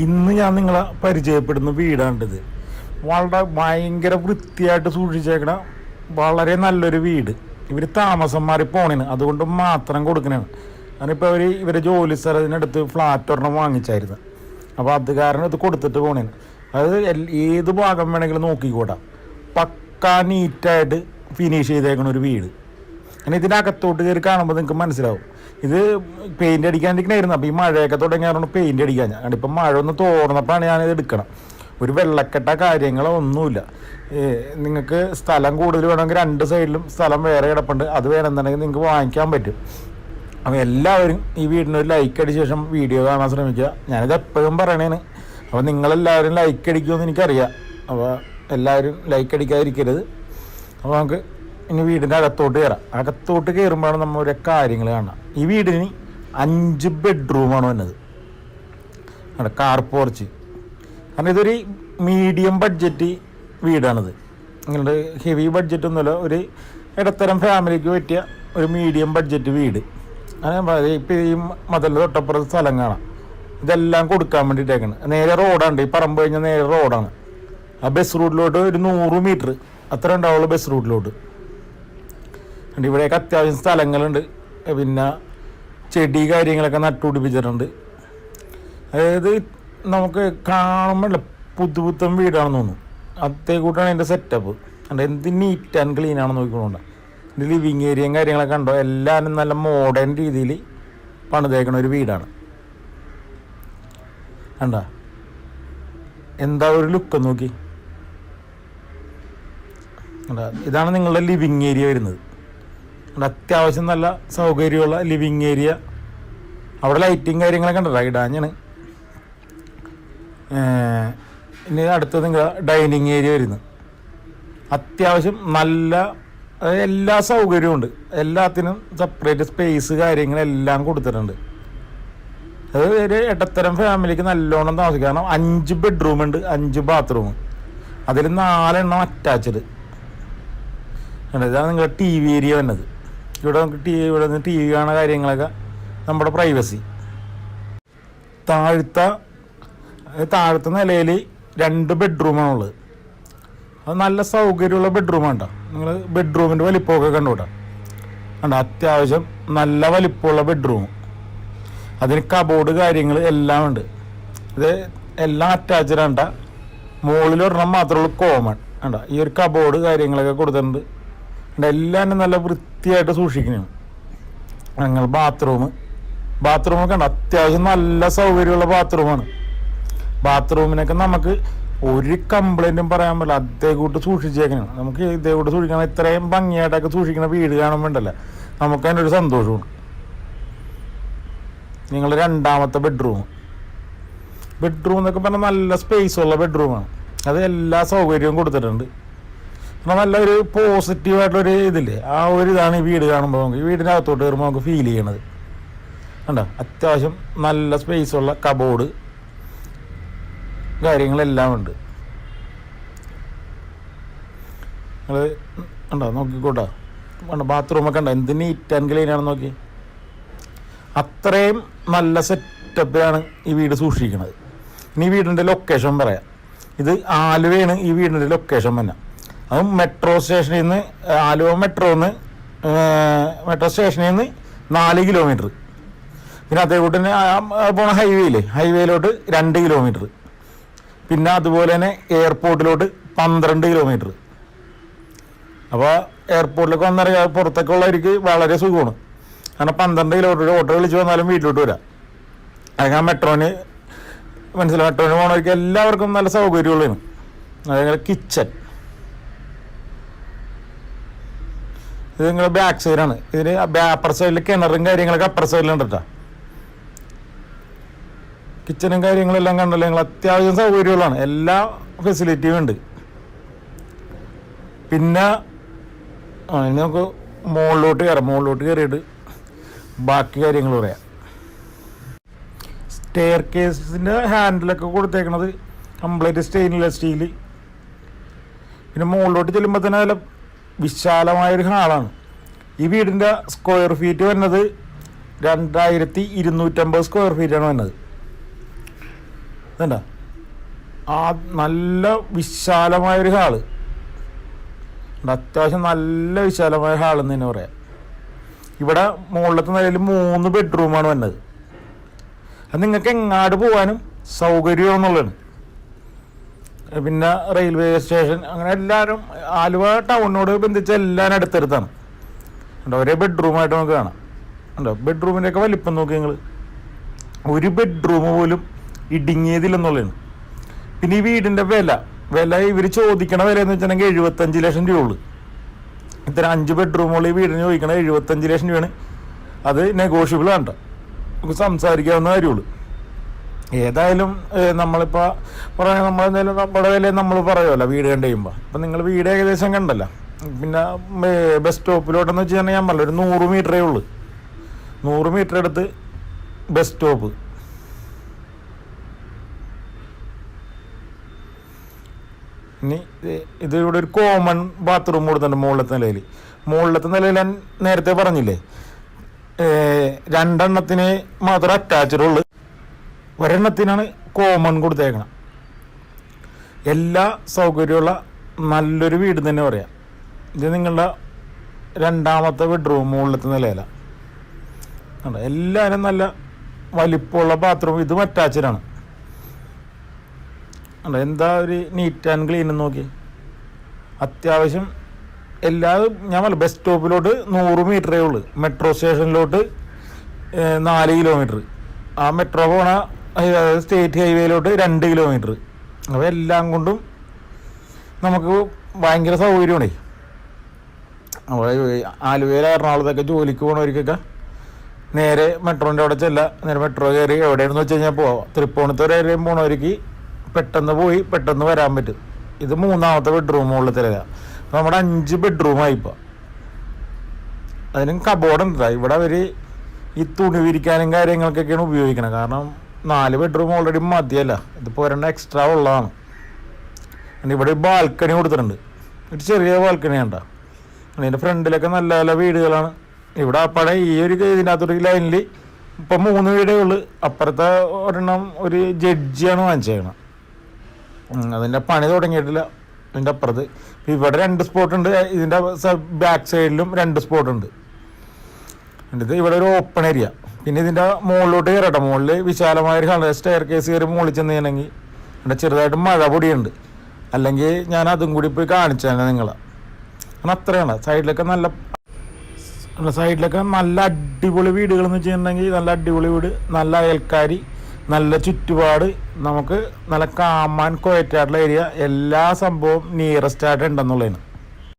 ഇന്ന് ഞാൻ നിങ്ങളെ പരിചയപ്പെടുന്ന വീടാണിത്. വളരെ ഭയങ്കര വൃത്തിയായിട്ട് സൂക്ഷിച്ചേക്കണ വളരെ നല്ലൊരു വീട്. ഇവർ താമസം മാറി പോണേന്, അതുകൊണ്ട് മാത്രം കൊടുക്കണേണ്. ഞാനിപ്പോൾ ഇവരെ ജോലി സ്ഥലത്തിനടുത്ത് ഫ്ലാറ്റ് ഒരെണ്ണം വാങ്ങിച്ചായിരുന്നു. അപ്പോൾ അത് കാരണം ഇത് കൊടുത്തിട്ട് പോണേന്. അത് ഏത് ഭാഗം വേണമെങ്കിലും നോക്കിക്കൂടാ, പക്കാ നീറ്റായിട്ട് ഫിനിഷ് ചെയ്തേക്കണ ഒരു വീട്. അങ്ങനെ ഇതിനകത്തോട്ട് കയറി കാണുമ്പോൾ നിങ്ങൾക്ക് മനസ്സിലാവും. ഇത് പെയിൻ്റ് അടിക്കാണ്ടിരിക്കണായിരുന്നു. അപ്പോൾ ഈ മഴയൊക്കെ തുടങ്ങിയാലാണ് പെയിൻ്റ് അടിക്കാൻ. ഞാൻ ഇപ്പം മഴ ഒന്ന് തോർന്നപ്പോഴാണ് ഞാനിത് എടുക്കണം. ഒരു വെള്ളക്കെട്ട കാര്യങ്ങളോ ഒന്നുമില്ല. നിങ്ങൾക്ക് സ്ഥലം കൂടുതൽ വേണമെങ്കിൽ 2 സൈഡിലും സ്ഥലം വേറെ കിടപ്പുണ്ട്. അത് വേണമെന്നുണ്ടെങ്കിൽ നിങ്ങൾക്ക് വാങ്ങിക്കാൻ പറ്റും. അപ്പോൾ എല്ലാവരും ഈ വീടിനൊരു ലൈക്ക് അടിച്ച ശേഷം വീഡിയോ കാണാൻ ശ്രമിക്കുക. ഞാനിത് എപ്പോഴും പറയണേന്. അപ്പോൾ നിങ്ങളെല്ലാവരും ലൈക്ക് അടിക്കുമെന്ന് എനിക്കറിയാം. അപ്പോൾ എല്ലാവരും ലൈക്ക് അടിക്കാതിരിക്കരുത്. അപ്പോൾ നമുക്ക് ഇനി വീടിൻ്റെ അകത്തോട്ട് കയറാം. അകത്തോട്ട് കയറുമ്പോഴാണ് നമ്മൾ ഒരു കാര്യങ്ങൾ കാണാം. ഈ വീടിന് 5 ബെഡ്റൂമാണ് വന്നത്. അവിടെ കാർ പോർച്ച്. കാരണം ഇതൊരു മീഡിയം ബഡ്ജറ്റ് വീടാണിത്. നിങ്ങളുടെ ഹെവി ബഡ്ജറ്റൊന്നുമില്ല, ഒരു ഇടത്തരം ഫാമിലിക്ക് പറ്റിയ ഒരു മീഡിയം ബഡ്ജറ്റ് വീട്. അങ്ങനെ ഇപ്പം ഈ മതിലിൻ്റെ തൊട്ടപ്പുറത്ത് സ്ഥലം കാണാം. ഇതെല്ലാം കൊടുക്കാൻ വേണ്ടിയിട്ടേക്കാണ്. നേരെ റോഡാണ്, ഈ പറമ്പ് കഴിഞ്ഞാൽ നേരെ റോഡാണ്. ആ ബസ് റൂട്ടിലോട്ട് ഒരു 100 മീറ്റർ അത്ര ഉണ്ടാവുള്ളൂ ബസ് റൂട്ടിലോട്ട്. ഇവിടെയൊക്കെ അത്യാവശ്യം സ്ഥലങ്ങളുണ്ട്. പിന്നെ ചെടി കാര്യങ്ങളൊക്കെ നട്ടുപിടിപ്പിച്ചിട്ടുണ്ട്. അതായത് നമുക്ക് കാണുമ്പോൾ പുതുപുത്തൻ വീടാണെന്ന് തോന്നും. അതേ കൂട്ടാണ് എൻ്റെ സെറ്റപ്പ്. അതുകൊണ്ട് എന്ത് നീറ്റ് ആൻഡ് ക്ലീൻ ആണെന്ന് നോക്കിക്കൊണ്ടുണ്ട്. എൻ്റെ ലിവിങ് ഏരിയയും കാര്യങ്ങളൊക്കെ കണ്ടോ, എല്ലാവരും നല്ല മോഡേൺ രീതിയിൽ പണിതേക്കണ ഒരു വീടാണ്. കണ്ടാ എന്താ ഒരു ലുക്ക് നോക്കി. ഇതാണ് നിങ്ങളുടെ ലിവിങ് ഏരിയ വരുന്നത്. അത്യാവശ്യം നല്ല സൗകര്യമുള്ള ലിവിങ് ഏരിയ. അവിടെ ലൈറ്റിങ് കാര്യങ്ങളൊക്കെ ഉണ്ടല്ലോ, ഇടാഞ്ഞാണ്. ഇനി അടുത്തത് നിങ്ങൾ ഡൈനിങ് ഏരിയ വരുന്നത്. അത്യാവശ്യം നല്ല എല്ലാ സൗകര്യവും ഉണ്ട്. എല്ലാത്തിനും സെപ്പറേറ്റ് സ്പേസ് കാര്യങ്ങളെല്ലാം കൊടുത്തിട്ടുണ്ട്. അത് ഒരു ഇടത്തരം ഫാമിലിക്ക് നല്ലോണം താമസിക്കാം. കാരണം 5 ബെഡ്റൂം ഉണ്ട്, 5 ബാത്റൂം, അതിൽ 4 എണ്ണം അറ്റാച്ച്ഡ്. ഇതാണ് നിങ്ങളുടെ ടി വി ഏരിയ വന്നത്. ഇവിടെ നമുക്ക് ഇവിടെ നിന്ന് ടി വി കാണുന്ന കാര്യങ്ങളൊക്കെ നമ്മുടെ പ്രൈവസി. താഴത്തെ നിലയിൽ 2 ബെഡ്റൂമാണുള്ളത്. അത് നല്ല സൗകര്യമുള്ള ബെഡ്റൂമാണ് കേട്ടോ. നിങ്ങൾ ബെഡ്റൂമിൻ്റെ വലിപ്പമൊക്കെ കണ്ടുകൂട്ടാ. കണ്ടോ, അത്യാവശ്യം നല്ല വലിപ്പമുള്ള ബെഡ്റൂം. അതിന് കബോർഡ് കാര്യങ്ങൾ എല്ലാം ഉണ്ട്. ഇത് എല്ലാം അറ്റാച്ച്ഡ് ആണ്. മുകളിൽ ഒരെണ്ണം മാത്രമേ ഉള്ളൂ കോമൺ. കണ്ടോ, ഈ ഒരു കബോർഡ് കാര്യങ്ങളൊക്കെ കൊടുത്തിട്ടുണ്ട്. എല്ലാം നല്ല വൃത്തിയായിട്ട് സൂക്ഷിക്കണം. ഞങ്ങൾ ബാത്റൂമൊക്കെ ഉണ്ട്. അത്യാവശ്യം നല്ല സൗകര്യമുള്ള ബാത്റൂമാണ്. ബാത്റൂമിനൊക്കെ നമുക്ക് ഒരു കംപ്ലൈൻറ്റും പറയാൻ പറ്റില്ല. അതേ കൂട്ട് സൂക്ഷിച്ചേക്കണം. നമുക്ക് ഇതേ കൂട്ട് സൂക്ഷിക്കണം. ഇത്രയും ഭംഗിയായിട്ടൊക്കെ സൂക്ഷിക്കുന്ന വീട് കാണുമ്പോണ്ടല്ല നമുക്ക് അതിനൊരു സന്തോഷമാണ്. നിങ്ങൾ രണ്ടാമത്തെ ബെഡ്റൂം എന്നൊക്കെ പറഞ്ഞാൽ നല്ല സ്പേസുള്ള ബെഡ്റൂമാണ്. അത് എല്ലാ സൗകര്യവും കൊടുത്തിട്ടുണ്ട്. എന്നാൽ നല്ലൊരു പോസിറ്റീവായിട്ടുള്ളൊരു ഇതില്ലേ, ആ ഒരു ഇതാണ് ഈ വീട് കാണുമ്പോൾ നമുക്ക് ഈ വീടിൻ്റെ അകത്തോട്ട് കയറുമ്പോൾ നമുക്ക് ഫീൽ ചെയ്യണത്. കണ്ടോ, അത്യാവശ്യം നല്ല സ്പേസുള്ള കബോർഡ് കാര്യങ്ങളെല്ലാം ഉണ്ട്. നിങ്ങൾ ഉണ്ടോ നോക്കിക്കോട്ടോ. ബാത്റൂമൊക്കെ ഉണ്ടോ, എന്ത് നീറ്റ് ആൻഡ് ക്ലീൻ ആണെന്ന് നോക്കി. അത്രയും നല്ല സെറ്റപ്പിലാണ് ഈ വീട് സൂക്ഷിക്കുന്നത്. ഇനി ഈ വീടിൻ്റെ ലൊക്കേഷൻ പറയാം. ഇത് ആലുവയാണ് ഈ വീടിൻ്റെ ലൊക്കേഷൻ തന്നെ. അതും മെട്രോ സ്റ്റേഷനിൽ നിന്ന്, ആലുവ മെട്രോ സ്റ്റേഷനിൽ നിന്ന് 4 കിലോമീറ്റർ. പിന്നെ അതേകൂട്ട് തന്നെ പോണ ഹൈവേയിലോട്ട് 2 കിലോമീറ്റർ. പിന്നെ അതുപോലെ തന്നെ എയർപോർട്ടിലോട്ട് 12 കിലോമീറ്റർ. അപ്പോൾ എയർപോർട്ടിലേക്ക് വന്നിറങ്ങിയ പുറത്തൊക്കെ ഉള്ളവർക്ക് വളരെ സുഖമാണ്. കാരണം 12 കിലോമീറ്റർ ഓട്ടോ വിളിച്ച് വന്നാലും വീട്ടിലോട്ട് വരാം. അങ്ങനെ മെട്രോന് പോകണവർക്ക് എല്ലാവർക്കും നല്ല സൗകര്യമുള്ളതാണ്. അതേപോലെ കിച്ചൺ, ഇത് നിങ്ങളുടെ ബാക്ക് സൈഡാണ്. ഇതിന് അപ്പർ സൈഡിൽ കിണറും കാര്യങ്ങളൊക്കെ അപ്പർ സൈഡിലുണ്ട് കേട്ടോ. കിച്ചണും കാര്യങ്ങളെല്ലാം കണ്ടല്ലോ നിങ്ങൾ. അത്യാവശ്യം സൗകര്യമുള്ളതാണ്, എല്ലാ ഫെസിലിറ്റിയും ഉണ്ട്. പിന്നെ ഇനി നമുക്ക് മുകളിലോട്ട് കയറിയിട്ട് ബാക്കി കാര്യങ്ങൾ പറയാം. സ്റ്റെയർ കേസിൻ്റെ ഹാൻഡിലൊക്കെ കൊടുത്തേക്കണത് കംപ്ലീറ്റ് സ്റ്റെയിൻലെസ് സ്റ്റീൽ. പിന്നെ മുകളിലോട്ട് ചെല്ലുമ്പോൾ തന്നെ നല്ല വിശാലമായൊരു ഹാളാണ്. ഈ വീടിൻ്റെ സ്ക്വയർ ഫീറ്റ് വരുന്നത് 2250 സ്ക്വയർ ഫീറ്റാണ് വരുന്നത്. ഇതണ്ട ആ നല്ല വിശാലമായൊരു ഹാള്, അത്യാവശ്യം നല്ല വിശാലമായ ഹാളെന്ന് തന്നെ പറയാം. ഇവിടെ മുകളിലത്തെ നിലയിൽ 3 ബെഡ്റൂമാണ് വന്നത്. അത് നിങ്ങൾക്ക് എങ്ങാട് പോകാനും സൗകര്യമെന്നുള്ളതാണ്. പിന്നെ റെയിൽവേ സ്റ്റേഷൻ അങ്ങനെ എല്ലാവരും ആലുവ ടൗണിനോട് ബന്ധിച്ച് എല്ലാവരും അടുത്തടുത്താണ്. ഉണ്ടോ, ഒരേ ബെഡ്റൂമായിട്ട് നമുക്ക് കാണാം. ഉണ്ടോ, ബെഡ്റൂമിൻ്റെയൊക്കെ വലിപ്പം നോക്കി നിങ്ങൾ, ഒരു ബെഡ്റൂം പോലും ഇടുങ്ങിയതില്ലെന്നുള്ളതാണ്. പിന്നെ ഈ വീടിൻ്റെ വില ഇവർ ചോദിക്കണ വില എന്ന് വെച്ചിട്ടുണ്ടെങ്കിൽ 75 ലക്ഷം രൂപയുള്ളൂ. ഇത്ര 5 ബെഡ്റൂമുള്ള ഈ വീടിന് ചോദിക്കണ 75 ലക്ഷം രൂപയാണ്. അത് നെഗോഷ്യബിൾ ആണ്, നമുക്ക് സംസാരിക്കാവുന്ന കാര്യമുള്ളൂ. ഏതായാലും നമ്മളിപ്പോൾ പറയാൻ നമ്മളെന്തായാലും നമ്മുടെ വില നമ്മൾ പറയുമല്ലോ വീട് കണ്ടു കഴിയുമ്പോൾ. ഇപ്പം നിങ്ങൾ വീട് ഏകദേശം കണ്ടല്ലോ. പിന്നെ ബസ് സ്റ്റോപ്പിലോട്ടെന്ന് വെച്ച് കഴിഞ്ഞാൽ ഞാൻ പറഞ്ഞ ഒരു 100 മീറ്ററേ ഉള്ളൂ. 100 മീറ്റർ അടുത്ത് ബസ് സ്റ്റോപ്പ്. ഇനി ഇതിവിടെ ഒരു കോമൺ ബാത്റൂം കൊടുത്തിട്ടുണ്ട് മുകളിലത്തെ നിലയിൽ ഞാൻ നേരത്തെ പറഞ്ഞില്ലേ, 2 എണ്ണത്തിന് മാത്രം അറ്റാച്ച്ഡ് ഉള്ളു, ഒരെണ്ണത്തിനാണ് കോമൺ കൊടുത്തേക്കണം. എല്ലാ സൗകര്യമുള്ള നല്ലൊരു വീട് തന്നെ പറയാം. ഇത് നിങ്ങളുടെ 2ാമത്തെ ബെഡ്റൂം മുകളിലത്തെ നിലയിലാണ്. എല്ലാവരും നല്ല വലിപ്പമുള്ള ബാത്റൂം, ഇതും അറ്റാച്ച്ഡാണ്. എന്താ ഒരു നീറ്റ് ആൻഡ് ക്ലീൻ നോക്കി. അത്യാവശ്യം ഞാൻ പറഞ്ഞു ബസ് സ്റ്റോപ്പിലോട്ട് 100 മീറ്ററേ ഉള്ളൂ, മെട്രോ സ്റ്റേഷനിലോട്ട് 4 കിലോമീറ്റർ, ആ മെട്രോ പോണ സ്റ്റേറ്റ് ഹൈവേയിലോട്ട് 2 കിലോമീറ്റർ. അപ്പോൾ എല്ലാം കൊണ്ടും നമുക്ക് ഭയങ്കര സൗകര്യമാണ്. അപ്പോൾ ആലുവയിൽ എറണാകുളത്തൊക്കെ ജോലിക്ക് പോകണവർക്കൊക്കെ നേരെ മെട്രോൻ്റെ അവിടെ നേരെ മെട്രോ കയറി എവിടെയാണെന്ന് വെച്ച് കഴിഞ്ഞാൽ പോവാം. തൃപ്പൂണിത്തുറ വരെയും പോണവർക്ക് പെട്ടെന്ന് പോയി പെട്ടെന്ന് വരാൻ പറ്റും. ഇത് 3ാമത്തെ ബെഡ്റൂം മുകളിൽ തരാം. അപ്പോൾ നമ്മുടെ 5 ബെഡ്റൂമായി ഇപ്പോൾ. അതിനും കബോർഡുണ്ട്. ഇവിടെ അവർ ഈ തുണി വിരിക്കാനും കാര്യങ്ങൾക്കൊക്കെയാണ് ഉപയോഗിക്കണം. കാരണം 4 ബെഡ്റൂം ഓൾറെഡി മതിയല്ല, ഇതിപ്പോൾ 2 എക്സ്ട്രാ ഉള്ളതാണ്. ഇവിടെ ബാൽക്കണി കൊടുത്തിട്ടുണ്ട്, ഒരു ചെറിയ ബാൽക്കണി ഉണ്ടോ. അതിൻ്റെ ഫ്രണ്ടിലൊക്കെ നല്ല നല്ല വീടുകളാണ്. ഇവിടെ അപ്പടെ ഈ ഒരു ഇതിനകത്തൊരു ലൈനിൽ ഇപ്പം 3 വീടേ ഉള്ളു. അപ്പുറത്തെ ഒരെണ്ണം ഒരു ജഡ്ജിയാണ് വാങ്ങിച്ചേക്കണം, അതിൻ്റെ പണി തുടങ്ങിയിട്ടില്ല. ഇതിൻ്റെ അപ്പുറത്ത് ഇവിടെ 2 സ്പോട്ടുണ്ട്, ഇതിൻ്റെ ബാക്ക് സൈഡിലും 2 സ്പോട്ടുണ്ട്. ഇത് ഇവിടെ ഒരു ഓപ്പൺ ഏരിയ. പിന്നെ ഇതിൻ്റെ മുകളിലോട്ട് കയറട്ടെ, മുകളിൽ വിശാലമായൊരു സ്റ്റെയർ കേസ് കയറി മുകളിൽ ചെന്ന് കഴിഞ്ഞെങ്കിൽ ഇവിടെ ചെറുതായിട്ട് മഴ പൊടിയുണ്ട്. അല്ലെങ്കിൽ ഞാൻ അതും കൂടി പോയി കാണിച്ചാൽ നിങ്ങളെ. കാരണം അത്രയാണ്. സൈഡിലൊക്കെ നല്ല അടിപൊളി വീടുകൾ എന്ന് വെച്ചിട്ടുണ്ടെങ്കിൽ നല്ല അടിപൊളി വീട്, നല്ല അയൽക്കാരി, നല്ല ചുറ്റുപാട്, നമുക്ക് നല്ല കാമാൻ ക്വയറ്റായിട്ടുള്ള ഏരിയ, എല്ലാ സംഭവവും നിയറസ്റ്റ് ആയിട്ട് ഉണ്ടെന്നുള്ളതാണ്.